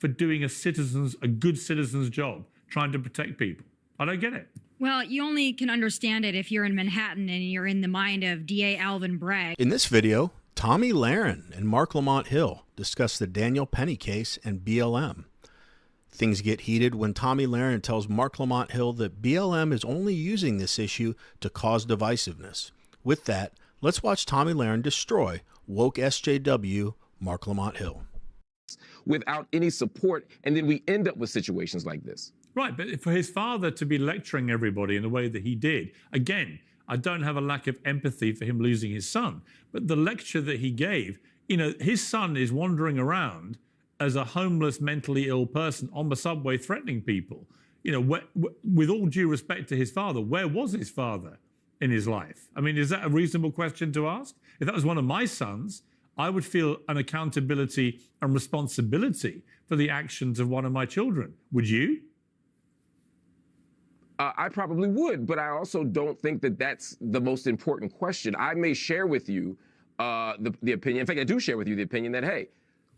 for doing a good citizen's job, trying to protect people. I don't get it. Well, you only can understand it if you're in Manhattan and you're in the mind of DA Alvin Bragg. In this video, Tomi, Lahren, and Marc Lamont Hill discuss the Daniel Penny case and BLM. Things get heated when Tomi Lahren tells Marc Lamont Hill that BLM is only using this issue to cause divisiveness. With that, let's watch Tomi Lahren destroy woke SJW Marc Lamont Hill. Without any support, and then we end up with situations like this. Right, but for his father to be lecturing everybody in the way that he did, again, I don't have a lack of empathy for him losing his son, but the lecture that he gave, you know, his son is wandering around as a homeless, mentally ill person on the subway threatening people. You know, with all due respect to his father, where was his father in his life? I mean, is that a reasonable question to ask? If that was one of my sons, I would feel an accountability and responsibility for the actions of one of my children. Would you? I probably would, but I also don't think that that's the most important question. I may share with you the opinion. In fact, I do share with you the opinion that, hey,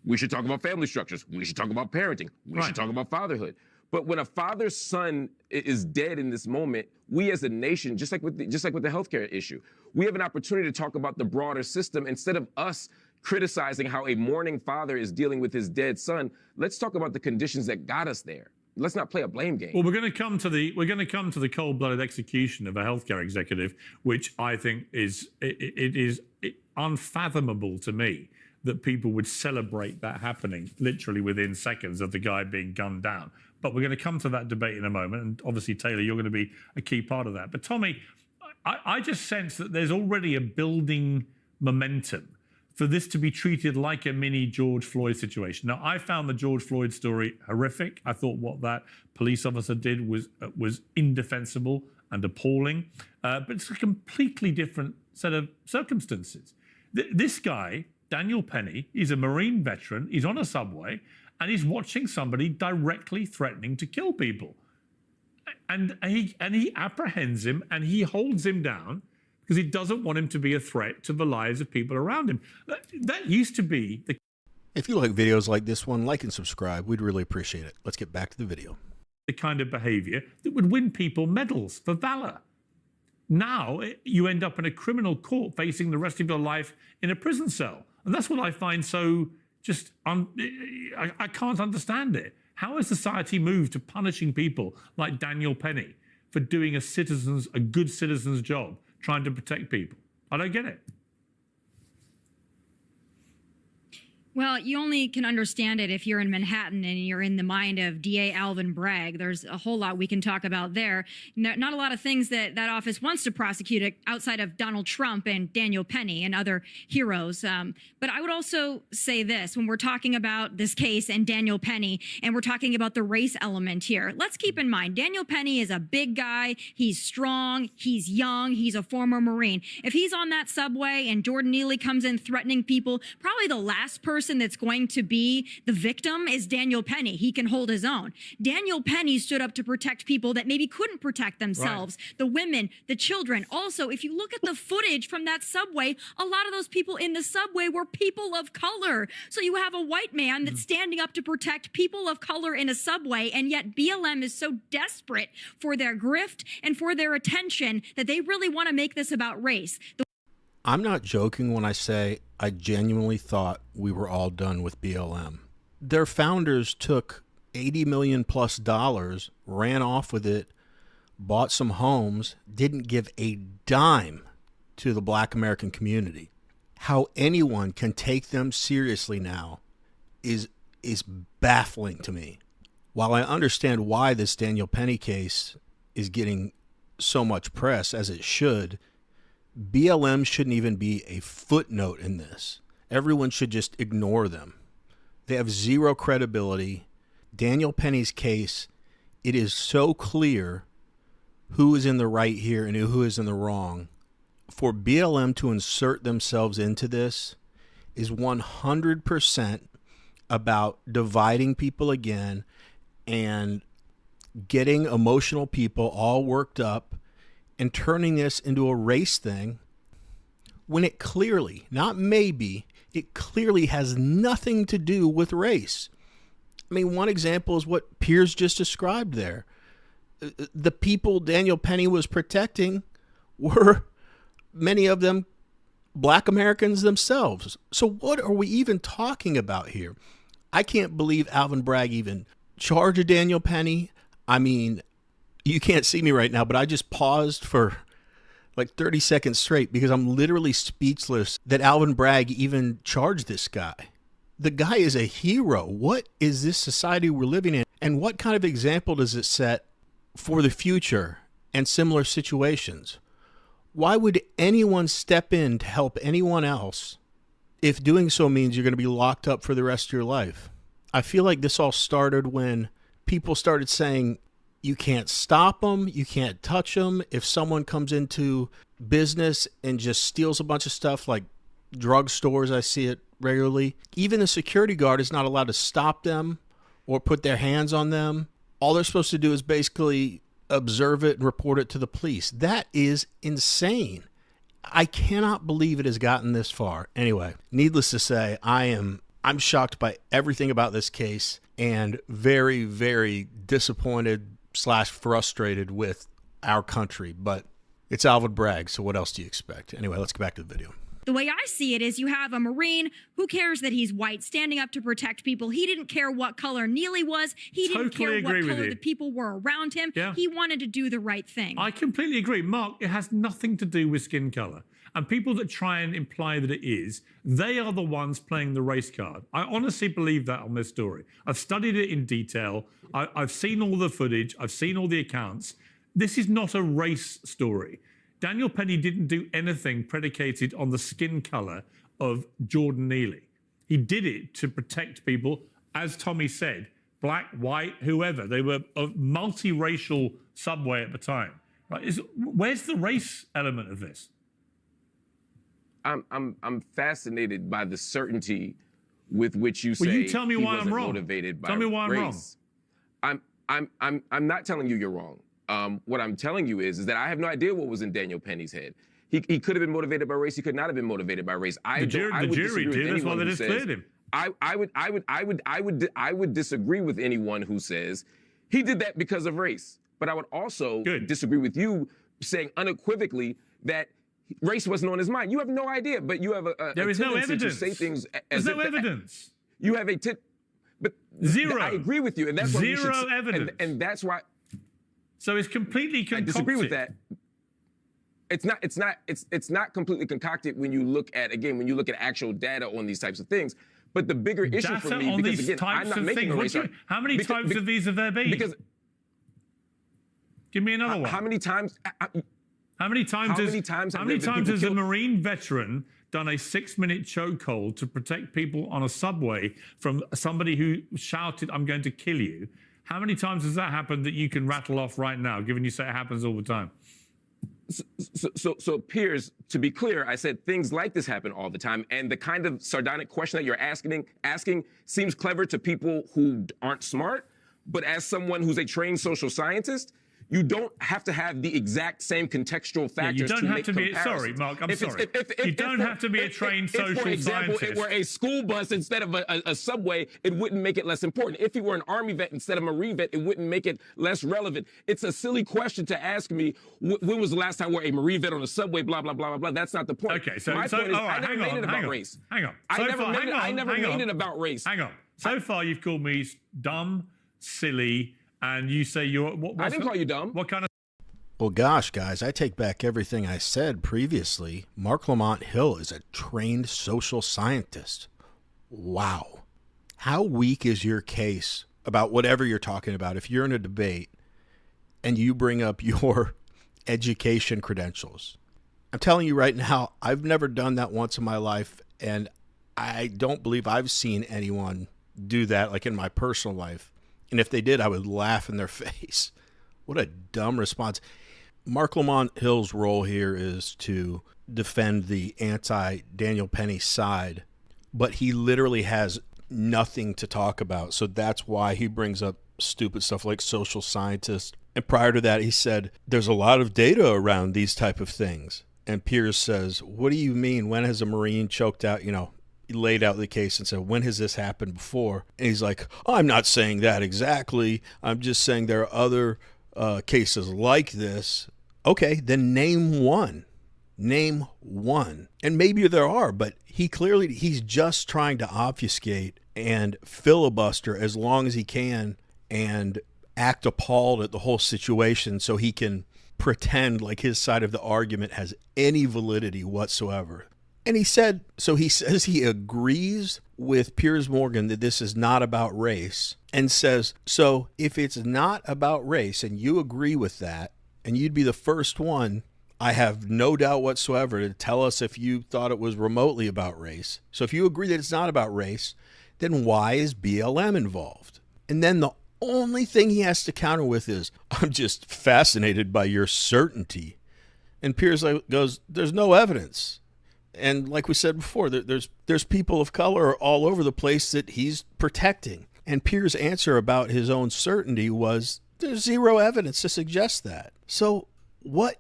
we should talk about family structures. We should talk about parenting. We should talk about fatherhood. But when a father's son is dead in this moment, we as a nation, just like with the healthcare issue, we have an opportunity to talk about the broader system instead of us criticizing how a mourning father is dealing with his dead son. Let's talk about the conditions that got us there. Let's not play a blame game. Well, we're going to come to the cold-blooded execution of a healthcare executive, which I think is unfathomable to me that people would celebrate that happening literally within seconds of the guy being gunned down. But we're going to come to that debate in a moment, and obviously, Taylor, you're going to be a key part of that. But Tomi, I just sense that there's already a building momentum for this to be treated like a mini George Floyd situation. Now, I found the George Floyd story horrific. I thought what that police officer did was indefensible and appalling. But it's a completely different set of circumstances. This guy, Daniel Penny, he's a Marine veteran. He's on a subway, and he's watching somebody directly threatening to kill people. And he apprehends him, and he holds him down because he doesn't want him to be a threat to the lives of people around him. That used to be the... If you like videos like this one, like and subscribe. We'd really appreciate it. Let's get back to the video. The kind of behavior that would win people medals for valor. Now you end up in a criminal court facing the rest of your life in a prison cell. And that's what I find so just... I can't understand it. How has society moved to punishing people like Daniel Penny for doing a good citizen's job, trying to protect people? I don't get it. Well, you only can understand it if you're in Manhattan and you're in the mind of DA Alvin Bragg. There's a whole lot we can talk about there. Not a lot of things that office wants to prosecute outside of Donald Trump and Daniel Penny and other heroes. But I would also say this, when we're talking about this case and Daniel Penny, and we're talking about the race element here, let's keep in mind, Daniel Penny is a big guy. He's strong. He's young. He's a former Marine. If he's on that subway and Jordan Neely comes in threatening people, probably the last person that's going to be the victim is Daniel Penny. He can hold his own. Daniel Penny stood up to protect people that maybe couldn't protect themselves, right. The women, the children. Also, if you look at the footage from that subway, a lot of those people in the subway were people of color. So you have a white man that's standing up to protect people of color in a subway, and yet BLM is so desperate for their grift and for their attention that they really want to make this about race. I'm not joking when I say I genuinely thought we were all done with BLM. Their founders took $80 million plus, ran off with it, bought some homes, didn't give a dime to the Black American community. How anyone can take them seriously now is baffling to me. While I understand why this Daniel Penny case is getting so much press, as it should, BLM shouldn't even be a footnote in this. Everyone should just ignore them. They have zero credibility. Daniel Penny's case, it is so clear who is in the right here and who is in the wrong. For BLM to insert themselves into this is 100% about dividing people again and getting emotional people all worked up and turning this into a race thing when it clearly, not maybe, it clearly has nothing to do with race. I mean, one example is what Piers just described there. The people Daniel Penny was protecting were, many of them, Black Americans themselves. So what are we even talking about here? I can't believe Alvin Bragg even charged Daniel Penny. I mean, you can't see me right now, but I just paused for like 30 seconds straight because I'm literally speechless that Alvin Bragg even charged this guy. The guy is a hero. What is this society we're living in? And what kind of example does it set for the future and similar situations? Why would anyone step in to help anyone else if doing so means you're going to be locked up for the rest of your life? I feel like this all started when people started saying, you can't stop them, you can't touch them. If someone comes into business and just steals a bunch of stuff, like drugstores, I see it regularly, even the security guard is not allowed to stop them or put their hands on them. All they're supposed to do is basically observe it and report it to the police. That is insane. I cannot believe it has gotten this far. Anyway, needless to say, I'm shocked by everything about this case and very, very disappointed / frustrated with our country. But it's Alvin Bragg, so what else do you expect? Anyway, let's get back to the video. The way I see it is you have a Marine, who cares that he's white, standing up to protect people. He didn't care what color Neely was. He didn't care what color the people were around him. Yeah. He wanted to do the right thing. I completely agree. Mark, it has nothing to do with skin color. And people that try and imply that it is, they are the ones playing the race card. I honestly believe that on this story. I've studied it in detail. I've seen all the footage. I've seen all the accounts. This is not a race story. Daniel Penny didn't do anything predicated on the skin color of Jordan Neely. He did it to protect people, as Tomi said, black, white, whoever. They were a multiracial subway at the time. Right? Where's the race element of this? I'm fascinated by the certainty with which you say you tell me why I'm wrong. Motivated by tell me why race. I'm wrong. I'm not telling you you're wrong. What I'm telling you is that I have no idea what was in Daniel Penny's head. He could have been motivated by race. He could not have been motivated by race. The jury did. That's why they just cleared him. I would disagree with anyone who says he did that because of race. But I would also disagree with you saying unequivocally that race wasn't on his mind. You have no idea, but you have there is no evidence to say things as There's no evidence. You have but zero. I agree with you, and that's zero evidence. And that's why. So it's completely concocted. I disagree with that. It's not completely concocted when you look at actual data on these types of things. But the bigger issue for me, because again, I'm not making a race. How many types of these have there been? Because give me another one. How many times? How many times has a Marine veteran done a 6-minute chokehold to protect people on a subway from somebody who shouted, "I'm going to kill you"? How many times has that happened that you can rattle off right now, given you say it happens all the time? So Piers, to be clear, I said things like this happen all the time, and the kind of sardonic question that you're asking seems clever to people who aren't smart, but as someone who's a trained social scientist, you don't have to have the exact same contextual factors to make comparisons. Sorry, Mark, I'm sorry. You don't have to be a trained social scientist. For example, scientist. It were a school bus instead of a subway, it wouldn't make it less important. If he were an Army vet instead of a Marine vet, it wouldn't make it less relevant. It's a silly question to ask me, when was the last time we're a Marine vet on a subway, blah, blah, blah, blah, blah. That's not the point. Okay, so my point is, I never made it about race. Hang on. I never made it about race. Hang on. So far, you've called me dumb, silly, and you say you're... I didn't call you dumb. What kind of... Well, gosh, guys, I take back everything I said previously. Marc Lamont Hill is a trained social scientist. Wow. How weak is your case about whatever you're talking about if you're in a debate and you bring up your education credentials? I'm telling you right now, I've never done that once in my life, and I don't believe I've seen anyone do that, like in my personal life. And if they did, I would laugh in their face. What a dumb response. Marc Lamont Hill's role here is to defend the anti-Daniel Penny side, but he literally has nothing to talk about. So that's why he brings up stupid stuff like social scientists. And prior to that, he said, there's a lot of data around these type of things. And Piers says, what do you mean? When has a Marine choked out, laid out the case and said, when has this happened before? And he's like, I'm not saying that exactly. I'm just saying there are other cases like this. Okay, then name one. Name one. And maybe there are, but he's just trying to obfuscate and filibuster as long as he can and act appalled at the whole situation so he can pretend like his side of the argument has any validity whatsoever. And he says he agrees with Piers Morgan that this is not about race, and says, so if it's not about race and you agree with that, and you'd be the first one, I have no doubt whatsoever, to tell us if you thought it was remotely about race. So if you agree that it's not about race, then why is BLM involved? And then the only thing he has to counter with is, I'm just fascinated by your certainty. And Piers goes, there's no evidence. And like we said before, there's people of color all over the place that he's protecting. And Piers' answer about his own certainty was, there's zero evidence to suggest that. So what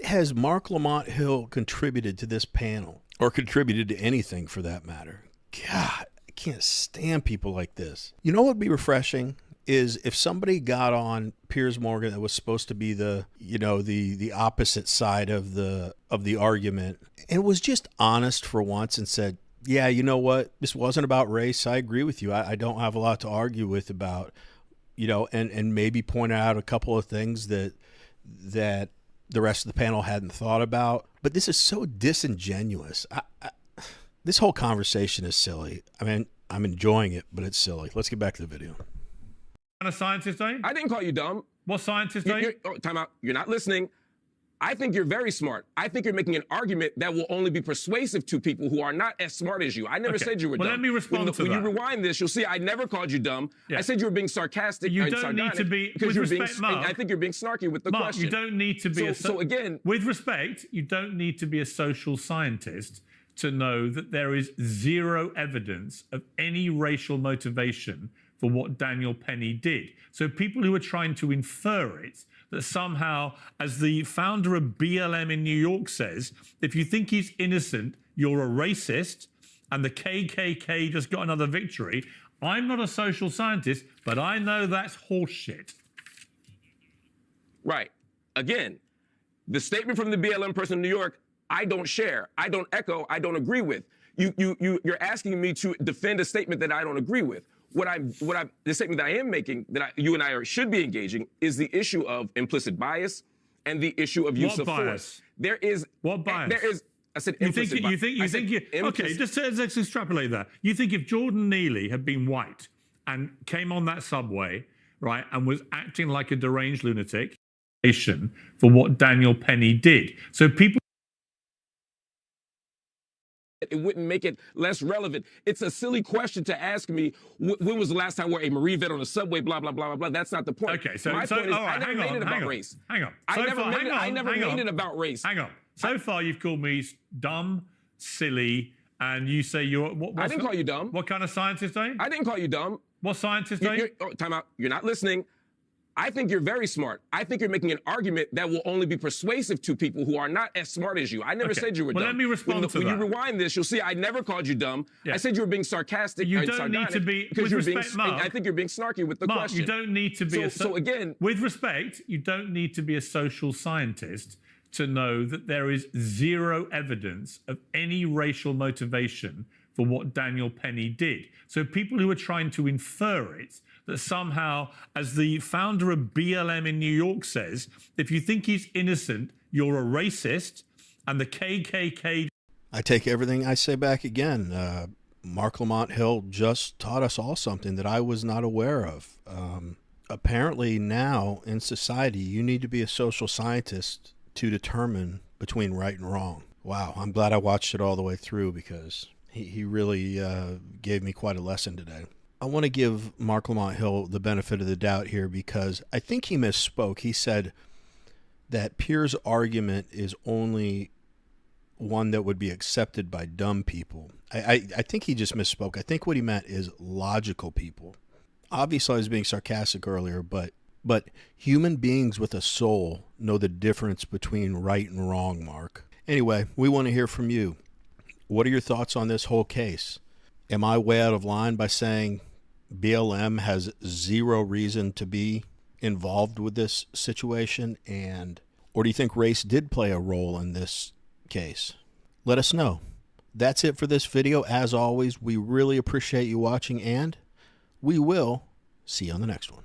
has Marc Lamont Hill contributed to this panel, or contributed to anything for that matter? God, I can't stand people like this. You know what would be refreshing is if somebody got on Piers Morgan that was supposed to be the opposite side of the argument, and was just honest for once and said, yeah, you know what, this wasn't about race. I agree with you. I don't have a lot to argue with about, and maybe point out a couple of things that the rest of the panel hadn't thought about. But this is so disingenuous. This whole conversation is silly. I mean, I'm enjoying it, but it's silly. Let's get back to the video. A scientist, eh? I didn't call you dumb. What scientist, eh? Time out. You're not listening. I think you're very smart. I think you're making an argument that will only be persuasive to people who are not as smart as you. I never said you were dumb. Well, let me respond to that. When you rewind this, you'll see I never called you dumb. Yeah. I said you were being sarcastic. You don't need to be, because with respect, Mark. I think you're being snarky with the Mark, question. you don't need to be so again, with respect, you don't need to be a social scientist to know that there is zero evidence of any racial motivation for what Daniel Penny did. So people who are trying to infer it, that somehow, as the founder of BLM in New York says, if you think he's innocent, you're a racist, and the KKK just got another victory. I'm not a social scientist, but I know that's horseshit. Right. Again, the statement from the BLM person in New York, I don't share, I don't echo, I don't agree with. You're asking me to defend a statement that I don't agree with. The statement that I am making, that you and I should be engaging, is the issue of implicit bias and the issue of use of force. There is what bias? There is. I said implicit bias. Okay, just let's extrapolate that. You think if Jordan Neely had been white and came on that subway, right, and was acting like a deranged lunatic, for what Daniel Penny did, so people. It wouldn't make it less relevant. It's a silly question to ask me, when was the last time where a Marine vet on the subway, blah, blah, blah, blah, blah. That's not the point. Okay, so my point is, I never made it about race. Hang on. I never made it about race. Hang on. So far, you've called me dumb, silly, and you say you're... I didn't call you dumb. What kind of scientist are you? I didn't call you dumb. What scientist are you? Time out. You're not listening. I think you're very smart. I think you're making an argument that will only be persuasive to people who are not as smart as you. I never said you were dumb. Well, let me respond to that. When you rewind this, you'll see I never called you dumb. Yeah. I said you were being sarcastic. You don't need to be, because with respect, Mark. I think you're being snarky with the Mark, question. You don't need to be so again, with respect, you don't need to be a social scientist to know that there is zero evidence of any racial motivation for what Daniel Penny did. So people who are trying to infer it, that somehow, as the founder of BLM in New York says, if you think he's innocent, you're a racist, and the KKK... I take everything I say back again. Marc Lamont Hill just taught us all something that I was not aware of. Apparently now in society, you need to be a social scientist to determine between right and wrong. Wow, I'm glad I watched it all the way through, because he really gave me quite a lesson today. I want to give Marc Lamont Hill the benefit of the doubt here, because I think he misspoke. He said that Piers' argument is only one that would be accepted by dumb people. I think he just misspoke. I think what he meant is logical people. Obviously, I was being sarcastic earlier, but human beings with a soul know the difference between right and wrong, Mark. Anyway, we want to hear from you. What are your thoughts on this whole case? Am I way out of line by saying BLM has zero reason to be involved with this situation? Or do you think race did play a role in this case? Let us know. That's it for this video. As always, we really appreciate you watching, and we will see you on the next one.